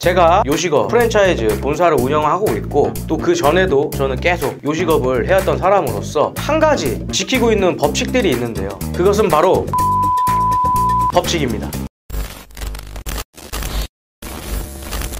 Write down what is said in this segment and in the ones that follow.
제가 요식업 프랜차이즈 본사를 운영하고 있고 또 그 전에도 저는 계속 요식업을 해왔던 사람으로서 한 가지 지키고 있는 법칙들이 있는데요. 그것은 바로 법칙입니다.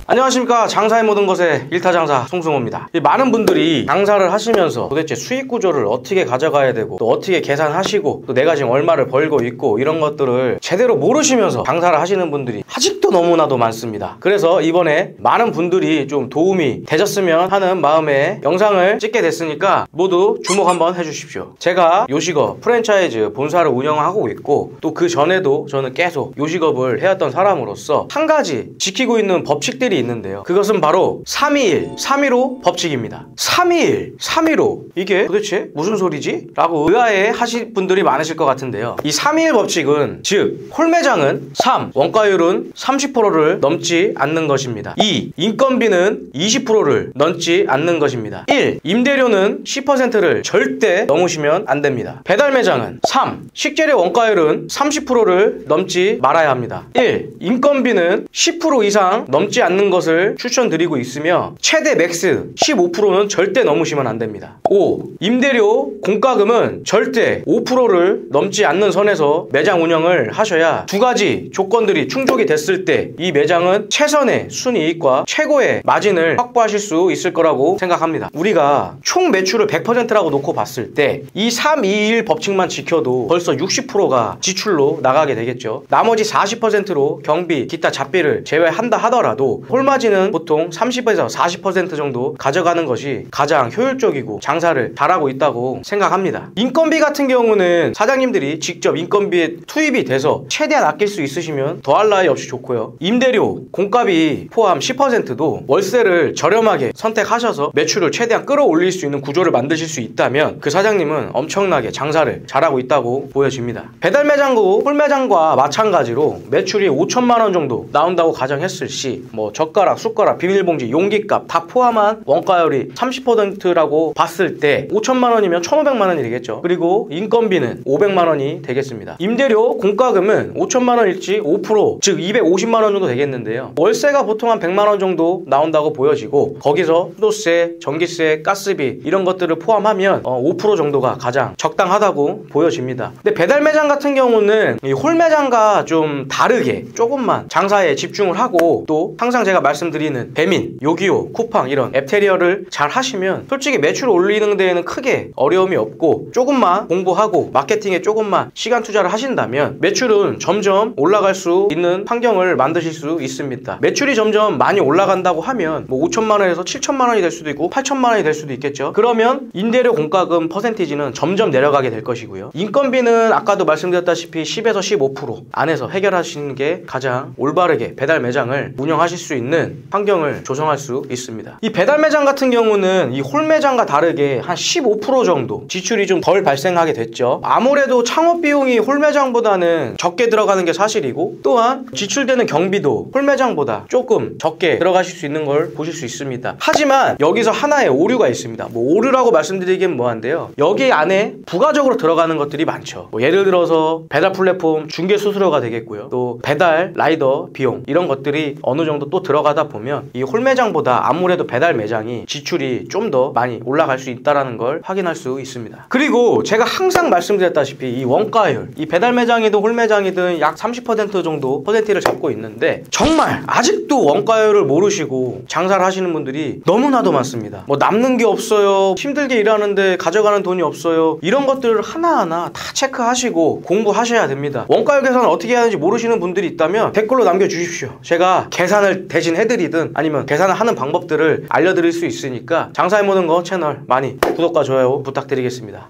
안녕하십니까. 장사의 모든 것의 일타장사 송승호입니다. 많은 분들이 장사를 하시면서 도대체 수익 구조를 어떻게 가져가야 되고 또 어떻게 계산하시고 또 내가 지금 얼마를 벌고 있고 이런 것들을 제대로 모르시면서 장사를 하시는 분들이 아직도 너무나도 많습니다. 그래서 이번에 많은 분들이 좀 도움이 되셨으면 하는 마음에 영상을 찍게 됐으니까 모두 주목 한번 해주십시오. 제가 요식업 프랜차이즈 본사를 운영하고 있고 또 그 전에도 저는 계속 요식업을 해왔던 사람으로서 한 가지 지키고 있는 법칙들이 있는데요. 그것은 바로 321, 315 법칙입니다. 321, 315 이게 도대체 무슨 소리지? 라고 의아해 하실 분들이 많으실 것 같은데요. 이 321 법칙은 즉 홀매장은 3, 원가율은 30%를 넘지 않는 것입니다. 2, 인건비는 20%를 넘지 않는 것입니다. 1, 임대료는 10%를 절대 넘으시면 안 됩니다. 배달 매장은 3, 식재료 원가율은 30%를 넘지 말아야 합니다. 1, 인건비는 10% 이상 넘지 않는 것을 추천드리고 있으며 최대 맥스 15%는 절대 넘으시면 안 됩니다. 5. 임대료 공과금은 절대 5%를 넘지 않는 선에서 매장 운영을 하셔야 두 가지 조건들이 충족이 됐을 때 이 매장은 최선의 순이익과 최고의 마진을 확보하실 수 있을 거라고 생각합니다. 우리가 총 매출을 100%라고 놓고 봤을 때 이 321 법칙만 지켜도 벌써 60%가 지출로 나가게 되겠죠. 나머지 40%로 경비, 기타 잡비를 제외한다 하더라도 홀마진은 보통 30에서 40% 정도 가져가는 것이 가장 효율적이고 장사를 잘하고 있다고 생각합니다. 인건비 같은 경우는 사장님들이 직접 인건비에 투입이 돼서 최대한 아낄 수 있으시면 더할 나위 없이 좋고요. 임대료, 공값이 포함 10%도 월세를 저렴하게 선택하셔서 매출을 최대한 끌어올릴 수 있는 구조를 만드실 수 있다면 그 사장님은 엄청나게 장사를 잘하고 있다고 보여집니다. 배달 매장고 홀매장과 마찬가지로 매출이 5천만 원 정도 나온다고 가정했을 시 젓가락, 숟가락, 비닐봉지, 용기값 다 포함한 원가율이 30%라고 봤을 때 5천만 원이면 1,500만 원이 되겠죠. 그리고 인건비는 500만 원이 되겠습니다. 임대료 공과금은 5천만 원일지 5%, 즉 250만 원 정도 되겠는데요. 월세가 보통 한 100만 원 정도 나온다고 보여지고 거기서 수도세, 전기세, 가스비 이런 것들을 포함하면 5% 정도가 가장 적당하다고 보여집니다. 근데 배달 매장 같은 경우는 이 홀매장과 좀 다르게 조금만 장사에 집중을 하고 또 항상 제가 말씀드리는 배민, 요기요, 쿠팡 이런 앱테리어를 잘 하시면 솔직히 매출 올리는 데에는 크게 어려움이 없고 조금만 공부하고 마케팅에 조금만 시간 투자를 하신다면 매출은 점점 올라갈 수 있는 환경을 만드실 수 있습니다. 매출이 점점 많이 올라간다고 하면 5천만 원에서 7천만 원이 될 수도 있고 8천만 원이 될 수도 있겠죠. 그러면 임대료 공과금 퍼센티지는 점점 내려가게 될 것이고요. 인건비는 아까도 말씀드렸다시피 10에서 15% 안에서 해결하시는 게 가장 올바르게 배달 매장을 운영하실 수 있는 환경을 조성할 수 있습니다. 이 배달 매장 같은 경우는 이 홀매장과 다르게 한 15% 정도 지출이 좀 덜 발생하게 됐죠. 아무래도 창업 비용이 홀매장보다는 적게 들어가는 게 사실이고 또한 지출되는 경비도 홀매장보다 조금 적게 들어가실 수 있는 걸 보실 수 있습니다. 하지만 여기서 하나의 오류가 있습니다. 오류라고 말씀드리기엔 뭐한데요. 여기 안에 부가적으로 들어가는 것들이 많죠. 예를 들어서 배달 플랫폼 중개 수수료가 되겠고요. 또 배달 라이더 비용 이런 것들이 어느 정도 또 들어가다 보면 이 홀매장보다 아무래도 배달 매장이 지출이 좀 더 많이 올라갈 수 있다는 걸 확인할 수 있습니다. 그리고 제가 항상 말씀드렸다시피 이 원가율, 이 배달 매장이든 홀매장이든 약 30% 정도 퍼센티를 잡고 있는데 정말 아직도 원가율을 모르시고 장사를 하시는 분들이 너무나도 많습니다. 남는 게 없어요, 힘들게 일하는데 가져가는 돈이 없어요, 이런 것들을 하나하나 다 체크하시고 공부하셔야 됩니다. 원가율 계산을 어떻게 하는지 모르시는 분들이 있다면 댓글로 남겨주십시오. 제가 계산을 대신 해드리든 아니면 계산을 하는 방법들을 알려드릴 수 있으니까 장사의 모든 거 채널 많이 구독과 좋아요 부탁드리겠습니다.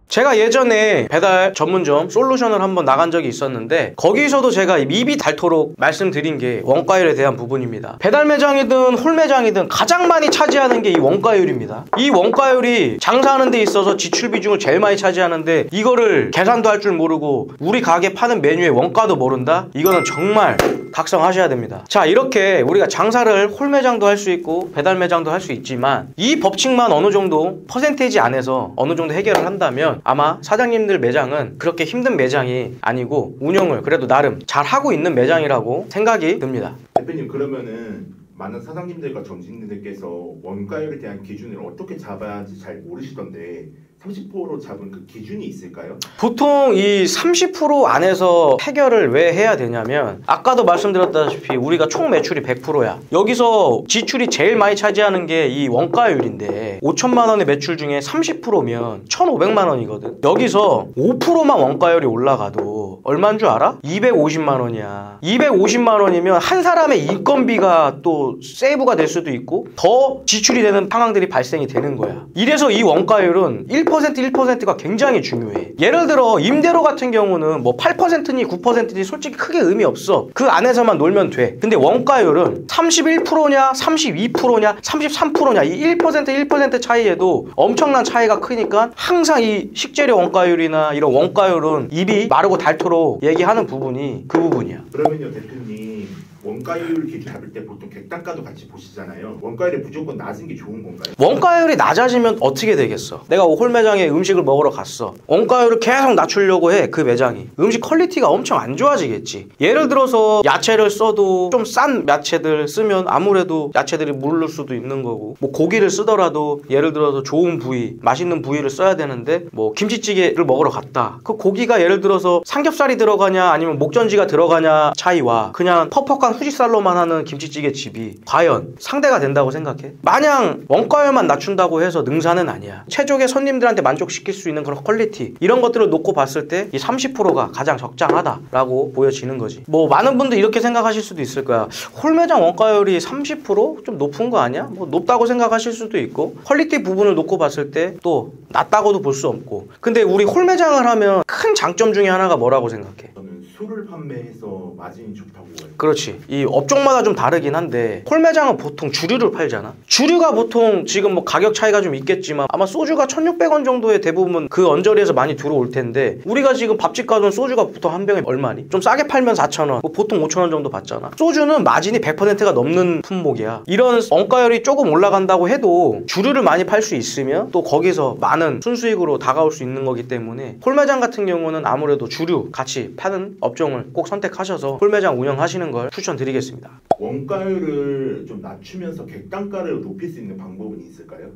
제가 예전에 배달 전문점 솔루션을 한번 나간 적이 있었는데 거기서도 제가 입이 닳도록 말씀드린 게 원가율에 대한 부분입니다. 배달 매장이든 홀매장이든 가장 많이 차지하는 게 이 원가율입니다. 이 원가율이 장사하는 데 있어서 지출 비중을 제일 많이 차지하는데 이거를 계산도 할 줄 모르고 우리 가게 파는 메뉴의 원가도 모른다? 이거는 정말 각성하셔야 됩니다. 자, 이렇게 우리가 장사를 홀매장도 할 수 있고 배달 매장도 할 수 있지만 이 법칙만 어느 정도 퍼센테이지 안에서 어느 정도 해결을 한다면 하시면 아마 사장님들 매장은 그렇게 힘든 매장이 아니고 운영을 그래도 나름 잘 하고 있는 매장이라고 생각이 듭니다. 대표님, 그러면은 많은 사장님들과 점주님들께서 원가율에 대한 기준을 어떻게 잡아야 하는지 잘 모르시던데 30%로 잡은 그 기준이 있을까요? 보통 이 30% 안에서 해결을 왜 해야 되냐면 아까도 말씀드렸다시피 우리가 총 매출이 100%야. 여기서 지출이 제일 많이 차지하는 게 이 원가율인데 5천만 원의 매출 중에 30%면 1,500만 원이거든. 여기서 5%만 원가율이 올라가도 얼마인 줄 알아? 250만 원이야. 250만 원이면 한 사람의 인건비가 또 세이브가 될 수도 있고 더 지출이 되는 상황들이 발생이 되는 거야. 이래서 이 원가율은 1%가 굉장히 중요해. 예를 들어 임대료 같은 경우는 뭐 8%니 9%니 솔직히 크게 의미 없어. 그 안에서만 놀면 돼. 근데 원가율은 31%냐 32%냐 33%냐 이 1% 차이에도 엄청난 차이가 크니까 항상 이 식재료 원가율이나 이런 원가율은 입이 마르고 닳도록 얘기하는 부분이 그 부분이야. 그러면요 대표님, 원가율 기준 잡을 때 보통 객단가도 같이 보시잖아요. 원가율이 무조건 낮은 게 좋은 건가요? 원가율이 낮아지면 어떻게 되겠어? 내가 홀 매장에 음식을 먹으러 갔어. 원가율을 계속 낮추려고 해. 그 매장이. 음식 퀄리티가 엄청 안 좋아지겠지. 예를 들어서 야채를 써도 좀 싼 야채들 쓰면 아무래도 야채들이 물를 수도 있는 거고, 뭐 고기를 쓰더라도 예를 들어서 좋은 부위, 맛있는 부위를 써야 되는데 뭐 김치찌개를 먹으러 갔다. 그 고기가 예를 들어서 삼겹살이 들어가냐 아니면 목전지가 들어가냐 차이와 그냥 퍽퍽한 후지살로만 하는 김치찌개 집이 과연 상대가 된다고 생각해? 마냥 원가율만 낮춘다고 해서 능사는 아니야. 최적의 손님들한테 만족시킬 수 있는 그런 퀄리티 이런 것들을 놓고 봤을 때 이 30%가 가장 적당하다라고 보여지는 거지. 뭐 많은 분들 이렇게 생각하실 수도 있을 거야. 홀매장 원가율이 30%? 좀 높은 거 아니야? 뭐 높다고 생각하실 수도 있고 퀄리티 부분을 놓고 봤을 때 또 낮다고도 볼 수 없고. 근데 우리 홀매장을 하면 큰 장점 중에 하나가 뭐라고 생각해? 저는 술을 판매해서 마진이 좋다고 해요. 그렇지. 이 업종마다 좀 다르긴 한데 홀매장은 보통 주류를 팔잖아. 주류가 보통 지금 뭐 가격 차이가 좀 있겠지만 아마 소주가 1,600원 정도에 대부분 그 언저리에서 많이 들어올 텐데 우리가 지금 밥집 가던 소주가 보통 한 병에 얼마니? 좀 싸게 팔면 4,000원, 뭐 보통 5,000원 정도 받잖아. 소주는 마진이 100%가 넘는 품목이야. 이런 원가율이 조금 올라간다고 해도 주류를 많이 팔 수 있으면 또 거기서 많은 순수익으로 다가올 수 있는 거기 때문에 홀매장 같은 경우는 아무래도 주류 같이 파는 업종을 꼭 선택하셔서 홀매장 운영하시는 걸 추천드리겠습니다. 원가율을 좀 낮추면서 객단가를 높일 수 있는 방법은 있을까요?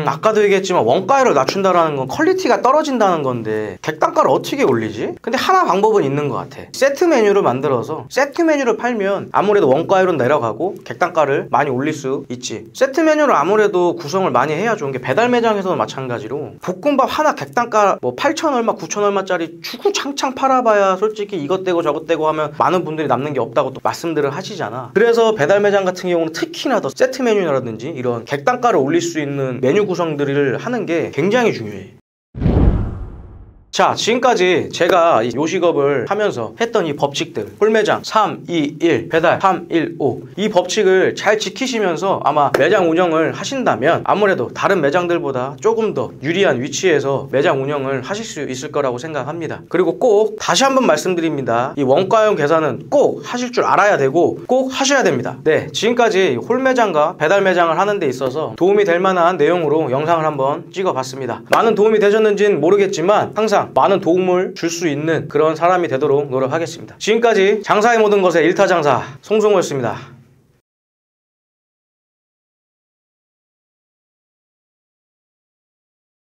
아까도 얘기했지만 원가율을 낮춘다라는 건 퀄리티가 떨어진다는 건데 객단가를 어떻게 올리지? 근데 하나 방법은 있는 것 같아. 세트 메뉴를 만들어서 세트 메뉴를 팔면 아무래도 원가율은 내려가고 객단가를 많이 올릴 수 있지. 세트 메뉴를 아무래도 구성을 많이 해야 좋은 게 배달 매장에서도 마찬가지로 볶음밥 하나 객단가 뭐 8,000 얼마 9,000 얼마짜리 주구장창 팔아봐야 솔직히 이것 떼고 저것 떼고 하면 많은 분들이 남는 게 없다고 또 말씀들을 하시잖아. 그래서 배달 매장 같은 경우는 특히나 더 세트 메뉴라든지 이런 객단가를 올릴 수 있는 메뉴 구성들을 하는 게 굉장히 중요해. 자, 지금까지 제가 이 요식업을 하면서 했던 이 법칙들 홀매장 3, 2, 1, 배달 3, 1, 5 이 법칙을 잘 지키시면서 아마 매장 운영을 하신다면 아무래도 다른 매장들보다 조금 더 유리한 위치에서 매장 운영을 하실 수 있을 거라고 생각합니다. 그리고 꼭 다시 한번 말씀드립니다. 이 원가형 계산은 꼭 하실 줄 알아야 되고 꼭 하셔야 됩니다. 네, 지금까지 홀매장과 배달 매장을 하는 데 있어서 도움이 될 만한 내용으로 영상을 한번 찍어봤습니다. 많은 도움이 되셨는지는 모르겠지만 항상 많은 도움을 줄 수 있는 그런 사람이 되도록 노력하겠습니다. 지금까지 장사의 모든 것의 일타장사 송승호였습니다.